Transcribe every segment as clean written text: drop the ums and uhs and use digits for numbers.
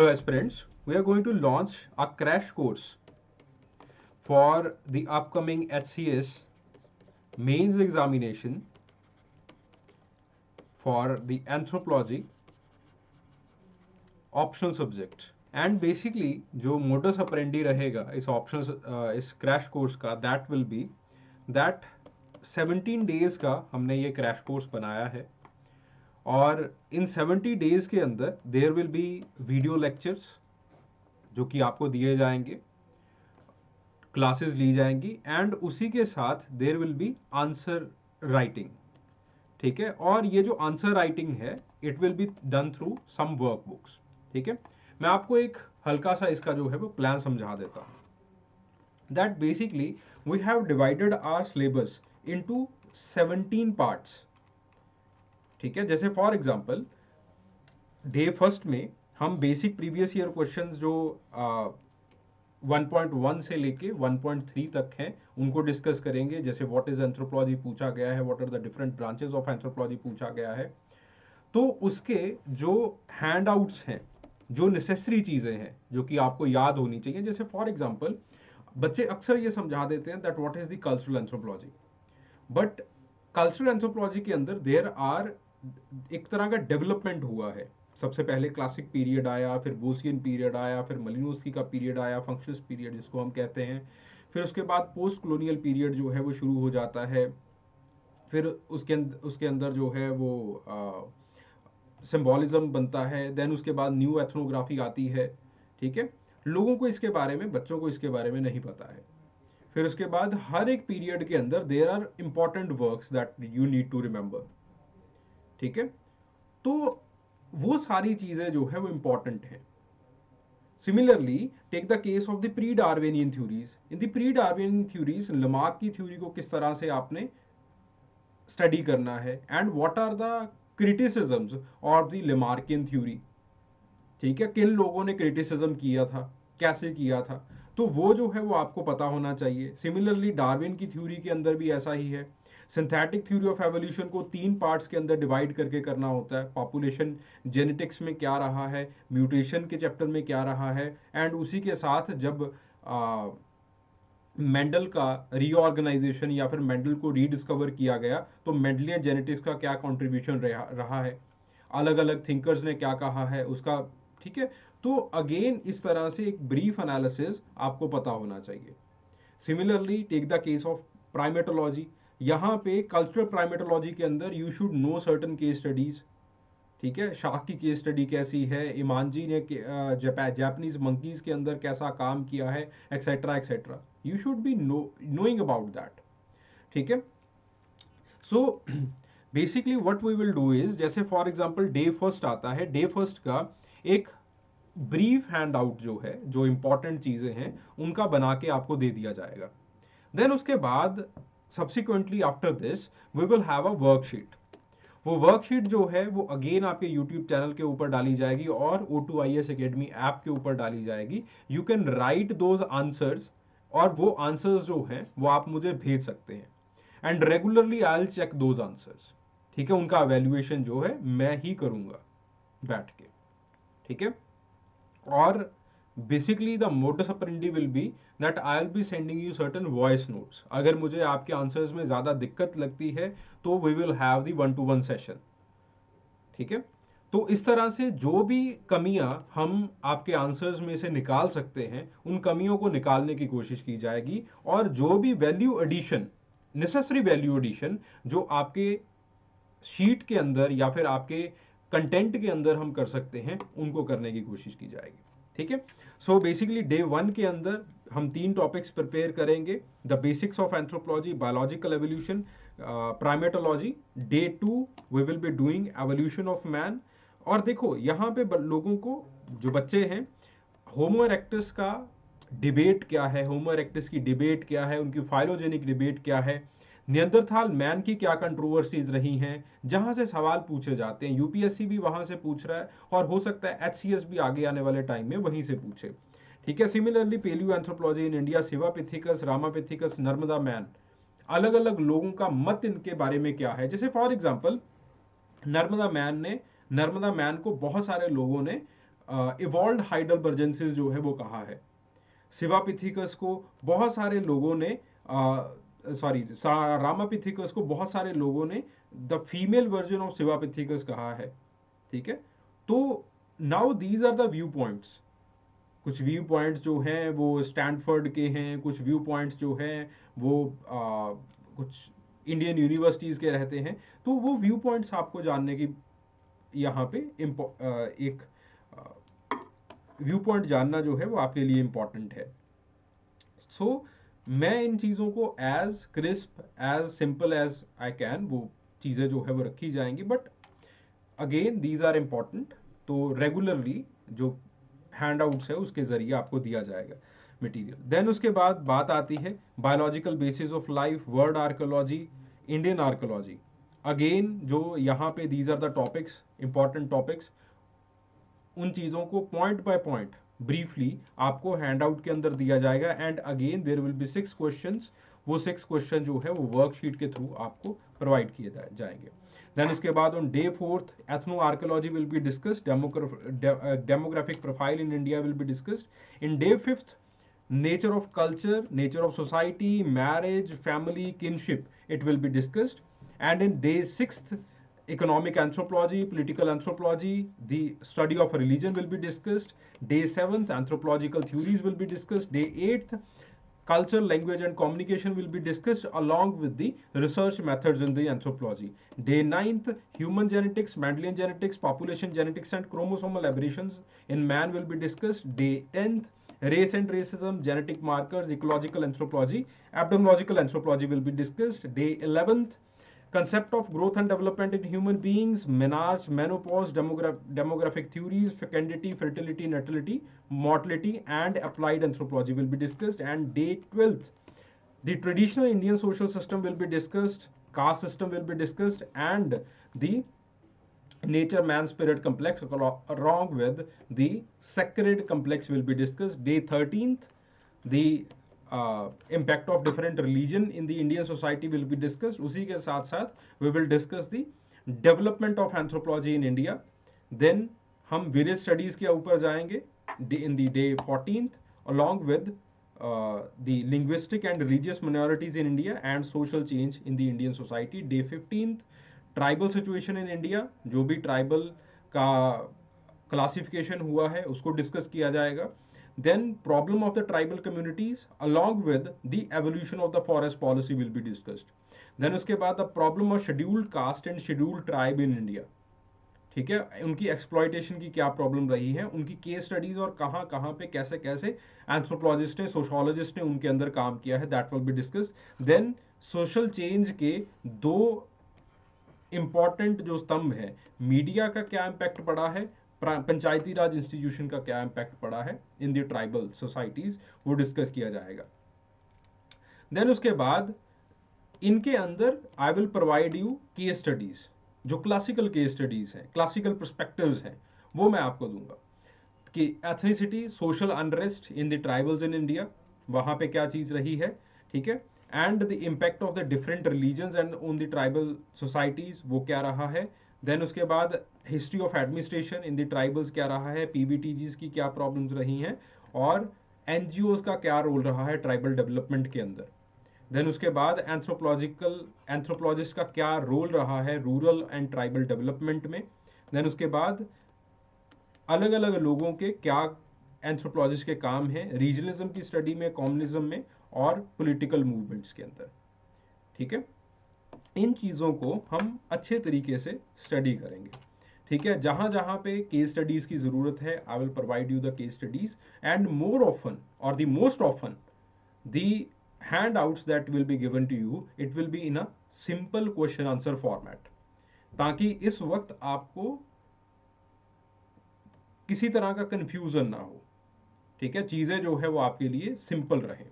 Hello aspirants, we are going to launch a crash course for the upcoming HCS mains examination for the anthropology optional subject. And basically जो modus operandi रहेगा इस optional इस crash course का that will B that 17 days का हमने ये crash course बनाया है और इन 70 डेज के अंदर there will be video lectures जो कि आपको दिए जाएंगे, क्लासेस ली जाएंगी एंड उसी के साथ there will be answer writing. ठीक है, और ये जो आंसर राइटिंग है it will be done through some workbooks. ठीक है, मैं आपको एक हल्का सा इसका जो है वो प्लान समझा देता हूँ. That basically we have divided our syllabus into 17 parts. ठीक है, जैसे फॉर एग्जांपल डे फर्स्ट में हम बेसिक प्रीवियस ईयर क्वेश्चंस जो 1.1 से लेके 1.3 तक हैं उनको डिस्कस करेंगे. जैसे व्हाट इज एंथ्रोपोलॉजी पूछा गया है, what are the different branches of anthropology पूछा गया है. तो उसके जो हैंड आउट्स हैं, जो नेसेसरी चीज़ें हैं जो कि आपको याद होनी चाहिए, जैसे फॉर एग्जांपल बच्चे अक्सर ये समझा देते हैं that what is the cultural anthropology. But cultural anthropology के अंदर देयर आर एक तरह का डेवलपमेंट हुआ है. सबसे पहले क्लासिक पीरियड आया, फिर बोसियन पीरियड आया, फिर मलिनोव्स्की का पीरियड आया, फंक्शनलिस्ट पीरियड जिसको हम कहते हैं. फिर उसके बाद पोस्ट कॉलोनियल पीरियड जो है वो शुरू हो जाता है. फिर उसके अंदर जो है वो सिंबॉलिज्म बनता है. देन उसके बाद न्यू एथनोग्राफी आती है. ठीक है, लोगों को इसके बारे में, बच्चों को इसके बारे में नहीं पता है. फिर उसके बाद हर एक पीरियड के अंदर there are important works that you need to remember. ठीक है, तो वो सारी चीजें जो है वो इंपॉर्टेंट है. Similarly take the case of the pre Darwinian theories. In the pre Darwinian theories Lamarck की थ्योरी को किस तरह से आपने स्टडी करना है and what are the criticisms of the Lamarckian theory. ठीक है, किन लोगों ने क्रिटिसिज्म किया था, कैसे किया था, तो वो जो है वो आपको पता होना चाहिए. सिमिलरली डार्विन की थ्योरी के अंदर भी ऐसा ही है. सिंथेटिक थ्योरी ऑफ एवोल्यूशन को 3 पार्ट्स के अंदर डिवाइड करके करना होता है. पॉपुलेशन जेनेटिक्स में क्या रहा है, म्यूटेशन के चैप्टर में क्या रहा है, एंड उसी के साथ जब मेंडल का रीऑर्गेनाइजेशन या फिर मेंडल को रीडिस्कवर किया गया तो मेंडलियन जेनेटिक्स का क्या कंट्रीब्यूशन रहा है, अलग अलग थिंकर्स ने क्या कहा है उसका. ठीक है, तो अगेन इस तरह से एक ब्रीफ एनालिसिस आपको पता होना चाहिए. Similarly take the case of primatology. यहाँ पे कल्चरल प्राइमेटोलॉजी के अंदर you should know certain case studies. ठीक है, शाक की केस स्टडी कैसी है, इमानजी ने जापानीज मंकीज के अंदर कैसा काम किया है, etcetera etcetera. You should be knowing about that. ठीक है, so basically what we will do is, जैसे फॉर एग्जांपल डे फर्स्ट आता है, डे फर्स्ट का एक ब्रीफ हैंड आउट जो है, जो इंपॉर्टेंट चीजें हैं उनका बना के आपको दे दिया जाएगा. देन उसके बाद subsequently after this we will have a worksheet. वो वर्कशीट जो है वो अगेन आपके यूट्यूब चैनल के ऊपर डाली जाएगी और O2IAS अकेडमी ऐप के ऊपर डाली जाएगी. You can write those answers और वो आंसर्स जो हैं वो आप मुझे भेज सकते हैं and regularly I will check those answers. ठीक है, उनका एवेल्युएशन जो है मैं ही करूंगा बैठ के. ठीक है, और basically the modus operandi will be that I will be sending you certain voice notes. अगर मुझे आपके आंसर्स में ज्यादा दिक्कत लगती है तो we will have the 1-to-1 session. ठीक है, तो इस तरह से जो भी कमियां हम आपके आंसर्स में से निकाल सकते हैं उन कमियों को निकालने की कोशिश की जाएगी और जो भी value addition, necessary value addition जो आपके शीट के अंदर या फिर आपके कंटेंट के अंदर हम कर सकते हैं उनको करने की कोशिश की जाएगी. ठीक है, सो बेसिकली डे 1 के अंदर हम 3 टॉपिक्स प्रिपेयर करेंगे. The basics of anthropology, biological evolution, primatology. Day 2 we will be doing evolution of man. और देखो यहाँ पे लोगों को, जो बच्चे हैं, होमो इरेक्टस का डिबेट क्या है, होमो इरेक्टस की डिबेट क्या है, उनकी फाइलोजेनिक डिबेट क्या है, नियंदरथाल मैन की क्या कंट्रोवर्सीज रही हैं, जहां से सवाल पूछे जाते हैं. यूपीएससी भी वहां से पूछ रहा है और हो सकता है एचसीएस भी आगे आने वाले टाइम में वहीं से पूछे. ठीक है, similarly palaeoanthropology in India, Sivapithecus, Ramapithecus, Narmada man, अलग अलग लोगों का मत इनके बारे में क्या है. जैसे फॉर एग्जाम्पल नर्मदा मैन को बहुत सारे लोगों ने इवॉल्व हाइडलबर्जेंसिस जो है वो कहा है। सिवापिथिकस को बहुत सारे लोगों ने सॉरी रामापिथिकस को बहुत सारे लोगों ने the female version of Sivapithecus कहा है। ठीक है, तो now these are the view points. कुछ व्यू पॉइंट्स जो हैं वो स्टैनफोर्ड के हैं, कुछ व्यू पॉइंट्स जो हैं वो कुछ इंडियन यूनिवर्सिटीज़ के रहते हैं। तो वो व्यू पॉइंट्स आपको जानने की यहाँ पे एक व्यू पॉइंट जानना जो है वो आपके लिए इम्पॉर्टेंट है। सो मैं इन चीज़ों को as crisp as simple as I can वो चीज़ें जो है वो रखी जाएंगी, but again these are important. तो रेगुलरली जो हैंड आउट्स है उसके जरिए आपको दिया जाएगा मटेरियल। देन उसके बाद बात आती है biological basis of life, world archaeology, Indian archaeology. Again जो यहाँ पे these are the topics, important topics. उन चीज़ों को पॉइंट बाय पॉइंट ब्रीफली आपको हैंड आउट के अंदर दिया जाएगा। And again there will be 6 questions. वो 6 क्वेश्चन जो है वो वर्कशीट के थ्रू आपको प्रोवाइड किए जाएंगे। देन उसके बाद on day 4th ethno archaeology will be discussed, demographic profile in India will be discussed. In day 5th nature of culture, nature of society, marriage, family, kinship, it will be discussed. And in day 6th, economic anthropology, political anthropology, the study of religion will be discussed. Day 7th, anthropological theories will be discussed. Day 8th, culture, language and communication will be discussed along with the research methods in the anthropology. Day 9th, human genetics, Mendelian genetics, population genetics and chromosomal aberrations in man will be discussed. Day 10th, race and racism, genetic markers, ecological anthropology, epidemiological anthropology will be discussed. Day 11th, concept of growth and development in human beings, menarche, menopause, demographic theories, fecundity, fertility, natality, mortality, and applied anthropology will be discussed. And day 12th, the traditional Indian social system will be discussed, caste system will be discussed, and the nature man spirit complex along with the sacred complex will be discussed. Day 13th, the impact of different religion in the Indian society will be discussed. उसी के साथ साथ we will discuss the development of anthropology in India. Then हम various studies के ऊपर जाएंगे in the day 14th along with the linguistic and religious minorities in India and social change in the Indian society. Day 15th, tribal situation in India, जो भी tribal का classification हुआ है उसको डिस्कस किया जाएगा। Then problem of the tribal communities along with the evolution of the forest policy will be discussed. Then उसके बाद the problem of scheduled caste and scheduled tribe in India. ठीक है, उनकी एक्सप्लॉयटेशन की क्या प्रॉब्लम रही है, उनकी केस स्टडीज और कहाँ कहाँ पे कैसे कैसे एंथ्रोपोलॉजिस्ट ने, सोशोलॉजिस्ट ने उनके अंदर काम किया है, that will be discussed. Then social change के दो इंपॉर्टेंट जो स्तंभ है, मीडिया का क्या इम्पैक्ट पड़ा है, पंचायती राज इंस्टीट्यूशन का क्या इम्पैक्ट पड़ा है इन दी ट्राइबल सोसाइटीज, वो डिस्कस किया जाएगा। देन उसके बाद इनके अंदर आई will provide you case studies, जो क्लासिकल केस स्टडीज हैं, क्लासिकल पर्सपेक्टिव्स हैं, वो मैं आपको दूंगा कि ethnicity, social unrest in the tribals in India, वहां पे क्या चीज रही है। ठीक है, and the impact of the different religions and on the tribal societies, वो क्या रहा है। देन उसके बाद history of administration in the tribals क्या रहा है, पीबीटीजीज की क्या प्रॉब्लम्स रही हैं, और एनजीओज का क्या रोल रहा है ट्राइबल डेवलपमेंट के अंदर। देन उसके बाद एंथ्रोपोलॉजिस्ट का क्या रोल रहा है रूरल एंड ट्राइबल डेवलपमेंट में। देन उसके बाद अलग अलग लोगों के क्या एंथ्रोपोलॉजिस्ट के काम हैं रीजनलिज्म की स्टडी में, कॉम्युनिज्म में और पॉलिटिकल मूवमेंट्स के अंदर। ठीक है, इन चीज़ों को हम अच्छे तरीके से स्टडी करेंगे। ठीक है, जहां जहां पे केस स्टडीज की जरूरत है, I will provide you the case studies, and more often और the most often the handouts that will be given to you, it will be in a simple question answer format, ताकि इस वक्त आपको किसी तरह का कंफ्यूजन ना हो। ठीक है, चीजें जो है वो आपके लिए सिंपल रहे।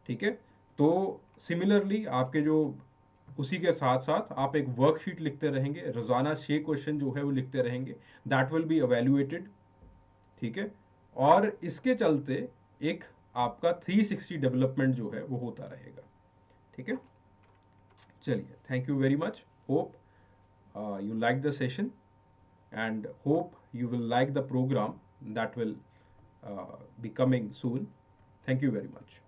ठीक है, तो सिमिलरली आपके जो उसी के साथ साथ आप एक वर्कशीट लिखते रहेंगे, रोजाना 6 क्वेश्चन जो है वो लिखते रहेंगे, दैट विल बी इवैल्यूएटेड। ठीक है, और इसके चलते एक आपका 360 डेवलपमेंट जो है वो होता रहेगा। ठीक है, चलिए, thank you very much, hope you like the session and hope you will like the program that will be coming soon. Thank you very much.